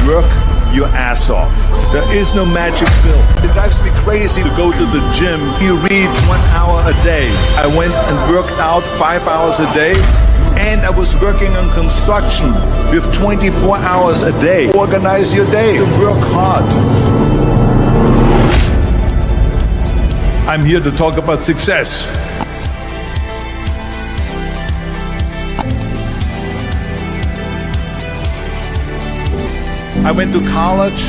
Work your ass off. There is no magic pill. It drives me crazy to go to the gym. You read 1 hour a day. I went and worked out 5 hours a day, and I was working on construction with 24 hours a day. Organize your day. Work hard. I'm here to talk about success. I went to college.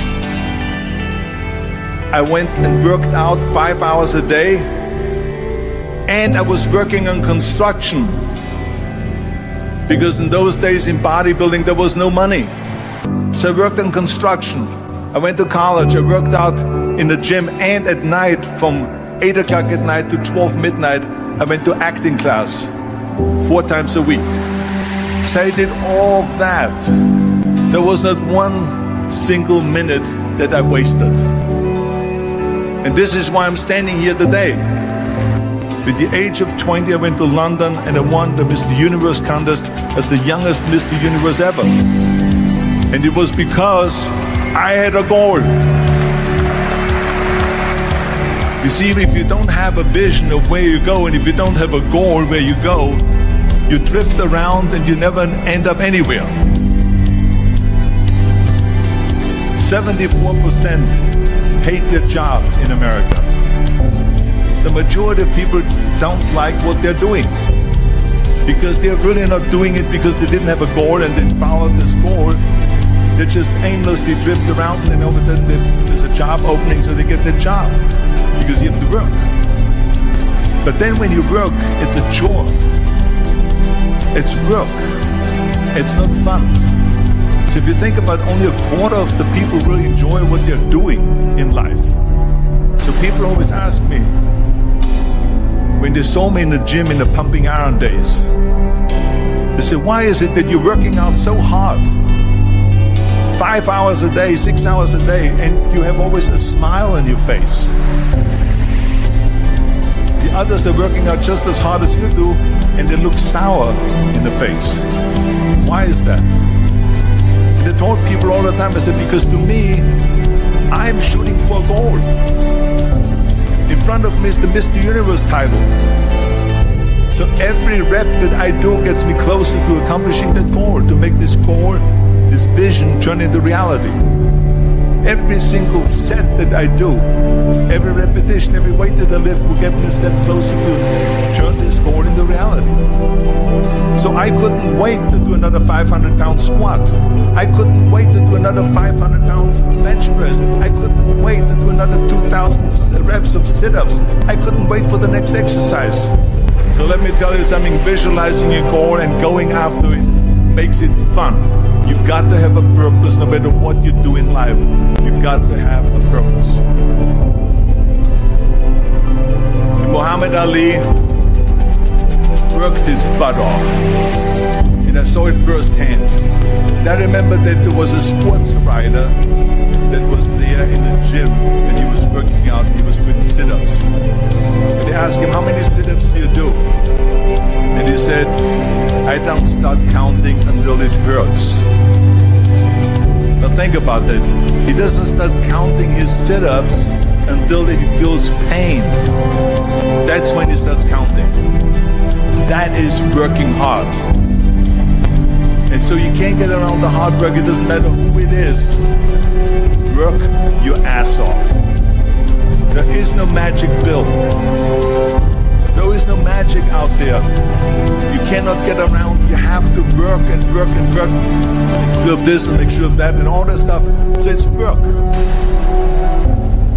I went and worked out 5 hours a day, and I was working on construction, because in those days in bodybuilding there was no money. So I worked on construction. I went to college. I worked out in the gym, and at night from 8 o'clock at night to 12 midnight I went to acting class 4 times a week. So I did all that. There was not one single minute that I wasted. And this is why I'm standing here today. At the age of 20, I went to London and I won the Mr. Universe contest as the youngest Mr. Universe ever. And it was because I had a goal. You see, if you don't have a vision of where you go, and if you don't have a goal where you go, you drift around and you never end up anywhere. 74% hate their job in America. The majority of people don't like what they're doing because they're really not doing it because they didn't have a goal and they followed this goal. They just aimlessly drift around, and then all of a sudden there's a job opening, so they get their job because you have to work. But then when you work, it's a chore. It's work. It's not fun. So if you think about, only a quarter of the people really enjoy what they're doing in life. So people always ask me, when they saw me in the gym in the pumping iron days, they say, why is it that you're working out so hard? 5 hours a day, 6 hours a day, and you have always a smile on your face. The others are working out just as hard as you do, and they look sour in the face. Why is that? And I told people all the time, I said, because to me, I'm shooting for a goal. In front of me is the Mr. Universe title. So every rep that I do gets me closer to accomplishing that goal, to make this goal, this vision, turn into reality. Every single set that I do, every repetition, every weight that I lift will get me a step closer to turn this goal into reality. So I couldn't wait to do another 500-pound squat. I couldn't wait to do another 500-pound bench press. I couldn't wait to do another 2,000 reps of sit-ups. I couldn't wait for the next exercise. So let me tell you something, visualizing your goal and going after it makes it fun. You've got to have a purpose no matter what you do in life. You've got to have a purpose. And Muhammad Ali worked his butt off. And I saw it firsthand. And I remember that there was a sports writer that was there in the gym and he was working out, he was doing sit-ups. And they asked him, how many sit-ups do you do? And he said, I don't start counting until it hurts. Now think about that. He doesn't start counting his sit-ups until he feels pain. That's when he starts counting. That is working hard. And so you can't get around the hard work. It doesn't matter who it is. Work your ass off. There is no magic pill. There is no magic out there. You cannot get around. You have to work and work and work. Make sure of this and make sure of that and all that stuff. So it's work.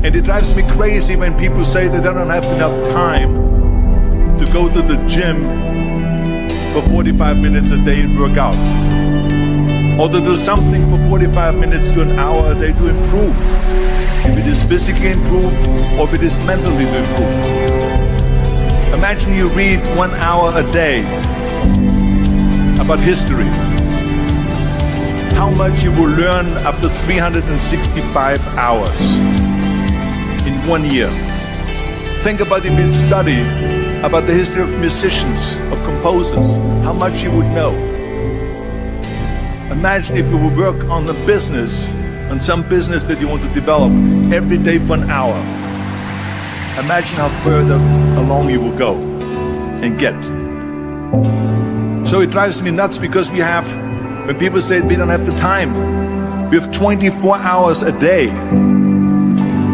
And it drives me crazy when people say that they don't have enough time to go to the gym for 45 minutes a day and work out. Or to do something for 45 minutes to an hour a day to improve. If it is physically improve or if it is mentally to improve. Imagine you read 1 hour a day about history. How much you will learn after 365 hours in 1 year. Think about if you study about the history of musicians, of composers, how much you would know. Imagine if you would work on the business on some business that you want to develop every day for an hour, imagine how further along you will go and get. So it drives me nuts because when people say we don't have the time, we have 24 hours a day.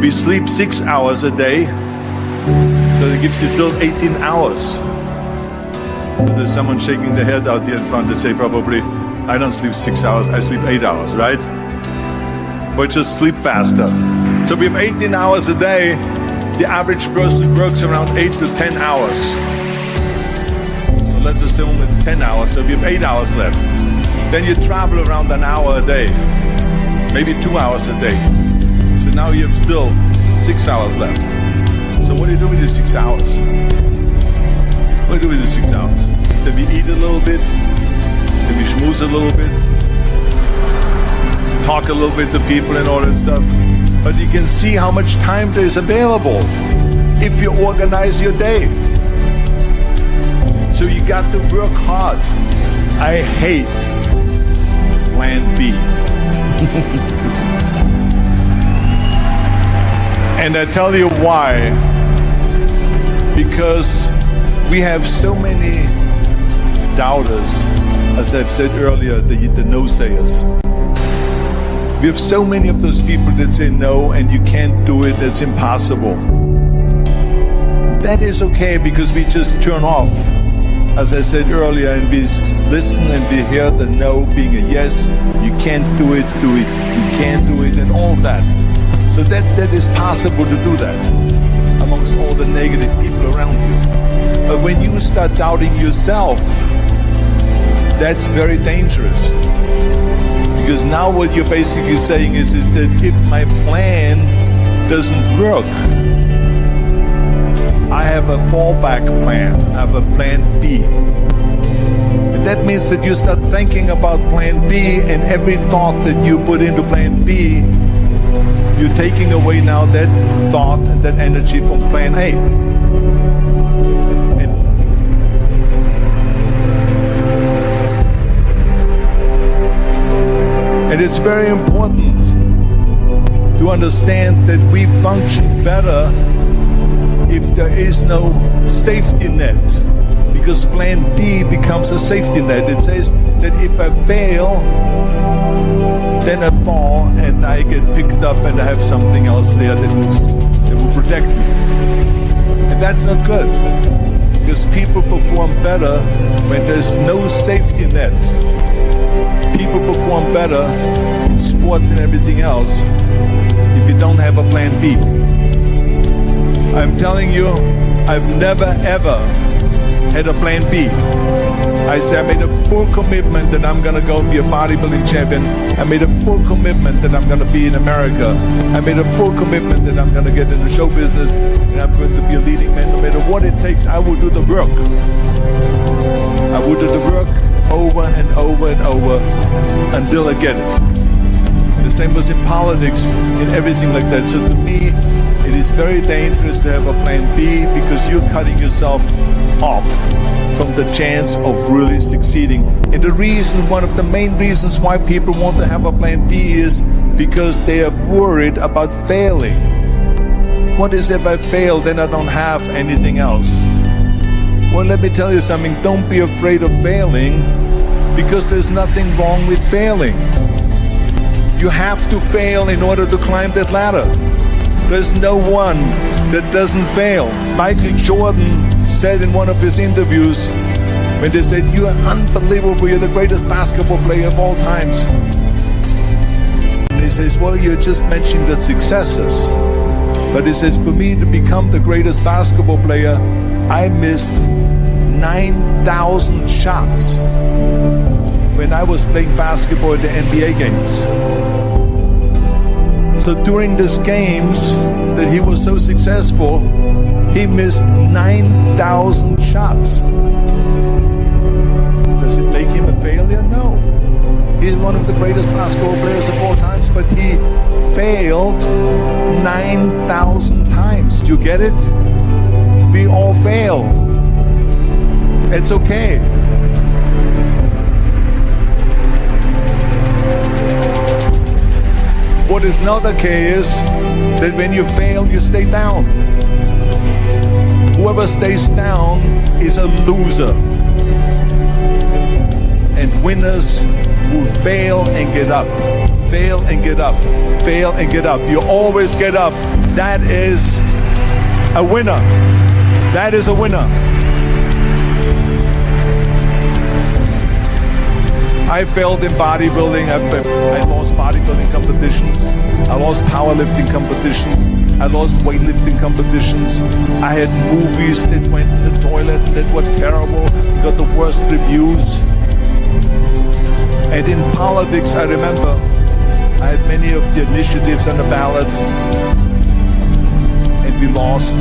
We sleep 6 hours a day, so it gives you still 18 hours. So there's someone shaking their head out here in front to say probably, I don't sleep 6 hours, I sleep 8 hours, right? Or just sleep faster. So we have 18 hours a day. The average person works around 8 to 10 hours. So let's assume it's 10 hours, so we have 8 hours left. Then you travel around an hour a day, maybe 2 hours a day. So now you have still 6 hours left. So what do you do with these 6 hours? What do you do with these 6 hours? Then we eat a little bit, then we schmooze a little bit, talk a little bit to people and all that stuff. But you can see how much time there is available if you organize your day. So you got to work hard. I hate plan B. And I tell you why. Because we have so many doubters, as I've said earlier, the no-sayers. We have so many of those people that say no and you can't do it, it's impossible. That is okay because we just turn off, as I said earlier, and we listen and we hear the no being a yes. You can't do it, you can't do it, and all that. So that is possible to do that amongst all the negative people around you. But when you start doubting yourself, that's very dangerous. Because now what you're basically saying is that if my plan doesn't work, I have a fallback plan, I have a plan B. And that means that you start thinking about plan B, and every thought that you put into plan B, you're taking away now that thought and that energy from plan A. And it's very important to understand that we function better if there is no safety net, because plan B becomes a safety net. It says that if I fail, then I fall and I get picked up and I have something else there that will protect me. And that's not good, because people perform better when there's no safety net. People perform better in sports and everything else if you don't have a plan B. I'm telling you, I've never ever had a plan B. I said I made a full commitment that I'm gonna go and be a bodybuilding champion. I made a full commitment that I'm gonna be in America. I made a full commitment that I'm gonna get in the show business and I'm going to be a leading man. No matter what it takes, I will do the work. I will do the work over and over and over until I get it. The same was in politics, in everything like that. So to me, it is very dangerous to have a plan B, because you're cutting yourself off from the chance of really succeeding. And the reason, one of the main reasons why people want to have a plan B is because they are worried about failing. What is if I fail, then I don't have anything else? Well, let me tell you something, don't be afraid of failing, because there's nothing wrong with failing. You have to fail in order to climb that ladder. There's no one that doesn't fail. Michael Jordan said in one of his interviews, when they said, "You are unbelievable, you're the greatest basketball player of all times." And he says, "Well, you're just mentioning the successes." But he says, "For me to become the greatest basketball player, I missed 9,000 shots when I was playing basketball at the NBA games." So during these games that he was so successful, he missed 9,000 shots. Does it make him a failure? No. He's one of the greatest basketball players of all times, but he failed 9,000 times. Do you get it? We all fail. It's okay. what is not okay is that when you fail, you stay down. Whoever stays down is a loser. And winners will fail and get up. Fail and get up. Fail and get up. You always get up. That is a winner. That is a winner. I failed in bodybuilding. I lost bodybuilding competitions. I lost powerlifting competitions. I lost weightlifting competitions. I had movies that went in the toilet that were terrible, got the worst reviews. And in politics, I remember I had many of the initiatives on the ballot, and we lost.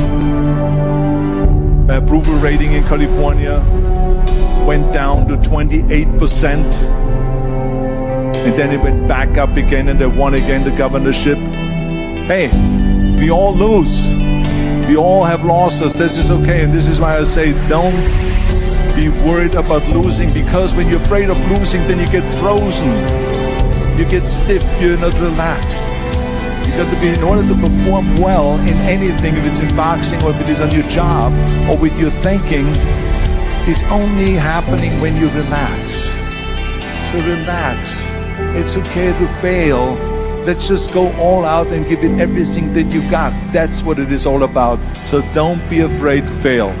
My approval rating in California went down to 28%, and then it went back up again, and they won again the governorship. Hey, we all lose. We all have losses. This is okay, and this is why I say don't be worried about losing, because when you're afraid of losing, then you get frozen. You get stiff, you're not relaxed. You got to be, in order to perform well in anything, if it's in boxing or if it is on your job or with your thinking, is only happening when you relax. So relax. It's okay to fail. Let's just go all out and give it everything that you got. That's what it is all about. So don't be afraid to fail.